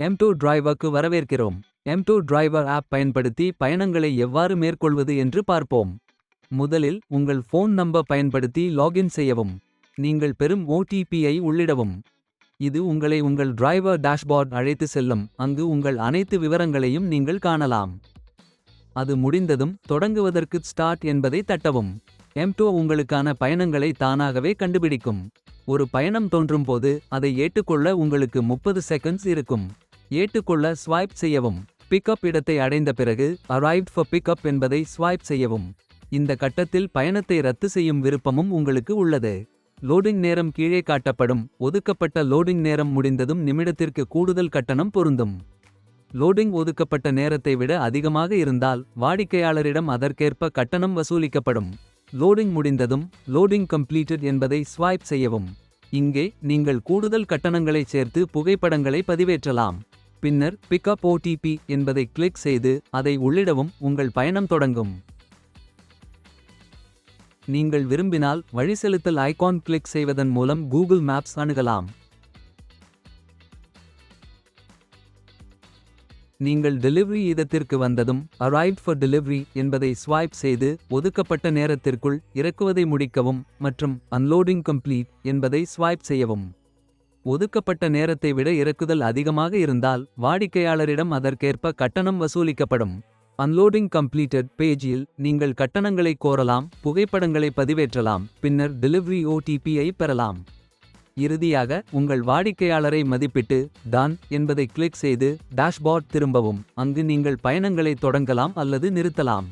M2 டிரைவருக்கு வரவேற்கிறோம். M2 driver app பயன்படுத்தி பயணங்களை எவ்வாறு மேற்கொள்வது என்று பார்ப்போம். முதலில் உங்கள் ஃபோன் நம்பர் பயன்படுத்தி லாகின் செய்யவும். நீங்கள் பெறும் OTP-ஐ உள்ளிடவும். இது உங்களை உங்கள் டிரைவர் டேஷ்போர்ட் அழைத்து செல்லும். அங்கு உங்கள் அனைத்து விவரங்களையும் நீங்கள் காணலாம். அது முடிந்ததும் தொடங்குவதற்கு ஸ்டார்ட் என்பதை தட்டவும். M2 உங்களுக்கான பயணங்களை தானாகவே கண்டுபிடிக்கும். ஒரு பயணம் தோன்றும் போது அதை ஏற்றுக்கொள்ள உங்களுக்கு 30 செகண்ட்ஸ் இருக்கும். ஏற்றுக்கொள்ள ஸ்வைப் செய்யவும். பிக்கப் இடத்தை அடைந்த பிறகு அரைவ்ட் ஃபார் பிக்கப் என்பதை ஸ்வைப் செய்யவும். இந்த கட்டத்தில் பயணத்தை ரத்து செய்யும் விருப்பமும் உங்களுக்கு உள்ளது. லோடிங் நேரம் கீழே காட்டப்படும். ஒதுக்கப்பட்ட லோடிங் நேரம் முடிந்ததும் நிமிடத்திற்கு கூடுதல் கட்டணம் பொருந்தும். லோடிங் ஒதுக்கப்பட்ட நேரத்தை விட அதிகமாக இருந்தால் வாடிக்கையாளரிடம் அதற்கேற்ப கட்டணம் வசூலிக்கப்படும். லோடிங் முடிந்ததும் லோடிங் கம்ப்ளீட்டட் என்பதை ஸ்வைப் செய்யவும். இங்கே நீங்கள் கூடுதல் கட்டணங்களைச் சேர்த்து புகைப்படங்களை பதிவேற்றலாம். பின்னர் பிக்கப் OTP என்பதை கிளிக் செய்து அதை உள்ளிடவும். உங்கள் பயணம் தொடங்கும். நீங்கள் விரும்பினால் வழிசெலுத்தல் ஐகான் கிளிக் செய்வதன் மூலம் கூகுள் மேப்ஸ் அணுகலாம். நீங்கள் டெலிவரி இடத்திற்கு வந்ததும் அரைவ்ட் ஃபார் டெலிவரி என்பதை ஸ்வைப் செய்து ஒதுக்கப்பட்ட நேரத்திற்குள் இறக்குவதை முடிக்கவும் மற்றும் அன்லோடிங் கம்ப்ளீட் என்பதை ஸ்வைப் செய்யவும். ஒதுக்கப்பட்ட நேரத்தை விட இறக்குதல் அதிகமாக இருந்தால் வாடிக்கையாளரிடம் அதற்கேற்ப கட்டணம் வசூலிக்கப்படும். அன்லோடிங் கம்ப்ளீட்டட் பேஜில் நீங்கள் கட்டணங்களை கோரலாம். புகைப்படங்களை பதிவேற்றலாம். பின்னர் டெலிவரி OTP-ஐ பெறலாம். இறுதியாக உங்கள் வாடிக்கையாளரை மதிப்பிட்டு டன் என்பதை கிளிக் செய்து டேஷ்போர்ட் திரும்பவும். அங்கு நீங்கள் பயணங்களை தொடங்கலாம் அல்லது நிறுத்தலாம்.